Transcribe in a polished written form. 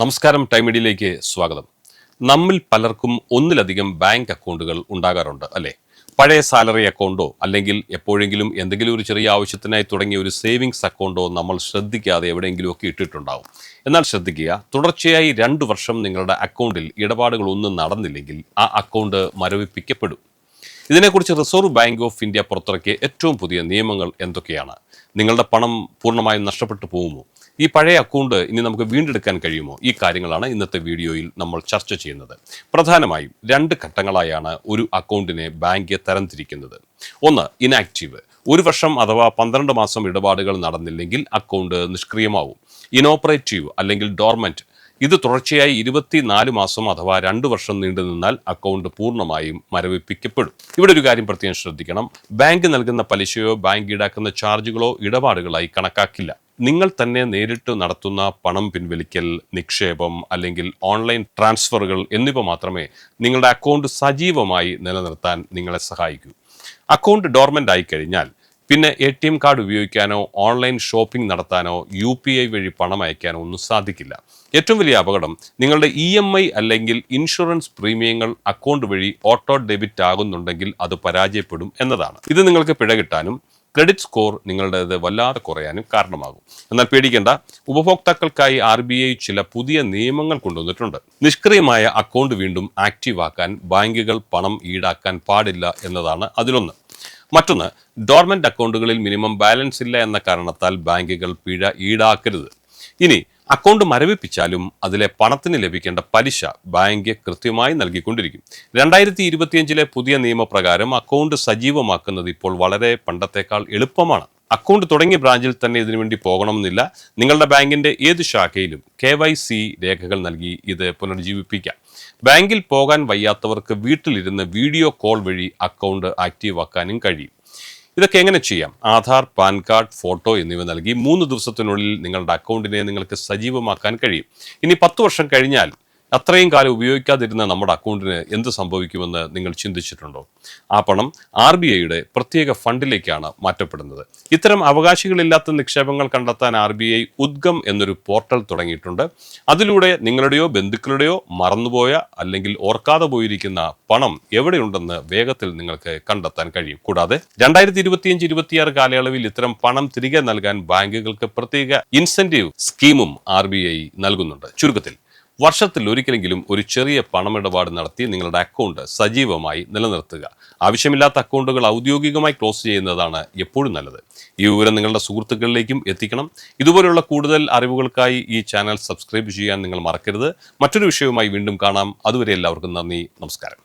നമസ്കാരം. ടൈം മീഡിയയിലേക്ക് സ്വാഗതം. നമ്മിൽ പലർക്കും ഒന്നിലധികം ബാങ്ക് അക്കൗണ്ടുകൾ ഉണ്ടാകാറുണ്ട് അല്ലേ? പഴയ സാലറി അക്കൗണ്ടോ അല്ലെങ്കിൽ എപ്പോഴെങ്കിലും എന്തെങ്കിലും ഒരു ചെറിയ ആവശ്യത്തിനായി തുടങ്ങിയ ഒരു സേവിങ്സ് അക്കൗണ്ടോ നമ്മൾ ശ്രദ്ധിക്കാതെ എവിടെയെങ്കിലുമൊക്കെ ഇട്ടിട്ടുണ്ടാവും. എന്നാൽ ശ്രദ്ധിക്കുക, തുടർച്ചയായി 2 വർഷം നിങ്ങളുടെ അക്കൗണ്ടിൽ ഇടപാടുകളൊന്നും നടന്നില്ലെങ്കിൽ ആ അക്കൗണ്ട് മരവിപ്പിക്കപ്പെടും. ഇതിനെക്കുറിച്ച് റിസർവ് ബാങ്ക് ഓഫ് ഇന്ത്യ പുറത്തിറക്കിയ ഏറ്റവും പുതിയ നിയമങ്ങൾ എന്തൊക്കെയാണ്? നിങ്ങളുടെ പണം പൂർണ്ണമായും നഷ്ടപ്പെട്ടു പോകുമോ? ഈ പഴയ അക്കൗണ്ട് ഇനി നമുക്ക് വീണ്ടെടുക്കാൻ കഴിയുമോ? ഈ കാര്യങ്ങളാണ് ഇന്നത്തെ വീഡിയോയിൽ നമ്മൾ ചർച്ച ചെയ്യുന്നത്. പ്രധാനമായും 2 ഘട്ടങ്ങളായാണ് ഒരു അക്കൗണ്ടിനെ ബാങ്ക് തരംതിരിക്കുന്നത്. ഒന്ന്, ഇനാക്റ്റീവ്. 1 വർഷം അഥവാ 12 മാസം ഇടപാടുകൾ നടന്നില്ലെങ്കിൽ അക്കൗണ്ട് നിഷ്ക്രിയമാവും. ഇനോപ്പറേറ്റീവ് അല്ലെങ്കിൽ ഡോർമെന്റ്. ഇത് തുടർച്ചയായി 24 മാസം അഥവാ 2 വർഷം നീണ്ടു നിന്നാൽ അക്കൗണ്ട് പൂർണ്ണമായും മരവിപ്പിക്കപ്പെടും. ഇവിടെ ഒരു കാര്യം പ്രത്യേകം ശ്രദ്ധിക്കണം. ബാങ്ക് നൽകുന്ന പലിശയോ ബാങ്ക് ഈടാക്കുന്ന ചാർജുകളോ ഇടപാടുകളായി കണക്കാക്കില്ല. നിങ്ങൾ തന്നെ നേരിട്ട് നടത്തുന്ന പണം പിൻവലിക്കൽ, നിക്ഷേപം അല്ലെങ്കിൽ ഓൺലൈൻ ട്രാൻസ്ഫറുകൾ എന്നിവ മാത്രമേ നിങ്ങളുടെ അക്കൗണ്ട് സജീവമായി നിലനിർത്താൻ നിങ്ങളെ സഹായിക്കൂ. അക്കൗണ്ട് ഡോർമെന്റ് ആയി കഴിഞ്ഞാൽ പിന്നെ ATM കാർഡ് ഉപയോഗിക്കാനോ ഓൺലൈൻ ഷോപ്പിംഗ് നടത്താനോ UPI വഴി പണം അയക്കാനോ ഒന്നും സാധിക്കില്ല. ഏറ്റവും വലിയ അപകടം, നിങ്ങളുടെ EMI അല്ലെങ്കിൽ ഇൻഷുറൻസ് പ്രീമിയങ്ങൾ അക്കൗണ്ട് വഴി ഓട്ടോ ഡെബിറ്റ് ആകുന്നുണ്ടെങ്കിൽ അത് പരാജയപ്പെടും എന്നതാണ്. ഇത് നിങ്ങൾക്ക് പിഴ കിട്ടാനും ക്രെഡിറ്റ് സ്കോർ നിങ്ങളുടേത് വല്ലാതെ കുറയാനും കാരണമാകും. എന്നാൽ പേടിക്കേണ്ട, ഉപഭോക്താക്കൾക്കായി RBI ചില പുതിയ നിയമങ്ങൾ കൊണ്ടുവന്നിട്ടുണ്ട്. നിഷ്ക്രിയമായ അക്കൗണ്ട് വീണ്ടും ആക്റ്റീവ് ആക്കാൻ ബാങ്കുകൾ പണം ഈടാക്കാൻ പാടില്ല എന്നതാണ് അതിലൊന്ന്. മറ്റൊന്ന്, ഡോർമെന്റ് അക്കൗണ്ടുകളിൽ മിനിമം ബാലൻസ് ഇല്ല എന്ന കാരണത്താൽ ബാങ്കുകൾ പിഴ ഈടാക്കരുത്. ഇനി അക്കൗണ്ട് മരവിപ്പിച്ചാലും അതിലെ പണത്തിന് ലഭിക്കേണ്ട പലിശ ബാങ്ക് കൃത്യമായി നൽകിക്കൊണ്ടിരിക്കും. 2025 പുതിയ നിയമപ്രകാരം അക്കൗണ്ട് സജീവമാക്കുന്നത് ഇപ്പോൾ വളരെ പണ്ടത്തേക്കാൾ എളുപ്പമാണ്. അക്കൗണ്ട് തുടങ്ങിയ ബ്രാഞ്ചിൽ തന്നെ ഇതിനുവേണ്ടി പോകണമെന്നില്ല. നിങ്ങളുടെ ബാങ്കിന്റെ ഏത് ശാഖയിലും KYC രേഖകൾ നൽകി ഇത് പുനർജീവിപ്പിക്കാം. ബാങ്കിൽ പോകാൻ വയ്യാത്തവർക്ക് വീട്ടിലിരുന്ന് വീഡിയോ കോൾ വഴി അക്കൗണ്ട് ആക്റ്റീവ് ആക്കാനും കഴിയും. ഇതൊക്കെ എങ്ങനെ ചെയ്യാം? ആധാർ, പാൻ കാർഡ്, ഫോട്ടോ എന്നിവ നൽകി 3 ദിവസത്തിനുള്ളിൽ നിങ്ങളുടെ അക്കൗണ്ടിനെ നിങ്ങൾക്ക് സജീവമാക്കാൻ കഴിയും. ഇനി 10 വർഷം കഴിഞ്ഞാൽ അത്രയും കാലം ഉപയോഗിക്കാതിരുന്ന നമ്മുടെ അക്കൗണ്ടിന് എന്ത് സംഭവിക്കുമെന്ന് നിങ്ങൾ ചിന്തിച്ചിട്ടുണ്ടോ? ആ പണം RBIയുടെ പ്രത്യേക ഫണ്ടിലേക്കാണ് മാറ്റപ്പെടുന്നത്. ഇത്തരം അവകാശികളില്ലാത്ത നിക്ഷേപങ്ങൾ കണ്ടെത്താൻ RBI ഉദ്ഗം എന്നൊരു പോർട്ടൽ തുടങ്ങിയിട്ടുണ്ട്. അതിലൂടെ നിങ്ങളുടെയോ ബന്ധുക്കളുടെയോ മറന്നുപോയ അല്ലെങ്കിൽ ഓർക്കാതെ പോയിരിക്കുന്ന പണം എവിടെയുണ്ടെന്ന് വേഗത്തിൽ നിങ്ങൾക്ക് കണ്ടെത്താൻ കഴിയും. കൂടാതെ 2025-26 കാലയളവിൽ ഇത്തരം പണം തിരികെ നൽകാൻ ബാങ്കുകൾക്ക് പ്രത്യേക ഇൻസെന്റീവ് സ്കീമും RBI നൽകുന്നുണ്ട്. ചുരുക്കത്തിൽ, വർഷത്തിൽ ഒരിക്കലെങ്കിലും ഒരു ചെറിയ പണമിടപാട് നടത്തി നിങ്ങളുടെ അക്കൗണ്ട് സജീവമായി നിലനിർത്തുക. ആവശ്യമില്ലാത്ത അക്കൗണ്ടുകൾ ഔദ്യോഗികമായി ക്ലോസ് ചെയ്യുന്നതാണ് എപ്പോഴും നല്ലത്. ഈ വിവരം നിങ്ങളുടെ സുഹൃത്തുക്കളിലേക്കും എത്തിക്കണം. ഇതുപോലുള്ള കൂടുതൽ അറിവുകൾക്കായി ഈ ചാനൽ സബ്സ്ക്രൈബ് ചെയ്യാൻ നിങ്ങൾ മറക്കരുത്. മറ്റൊരു വിഷയവുമായി വീണ്ടും കാണാം. അതുവരെ എല്ലാവർക്കും നന്ദി, നമസ്കാരം.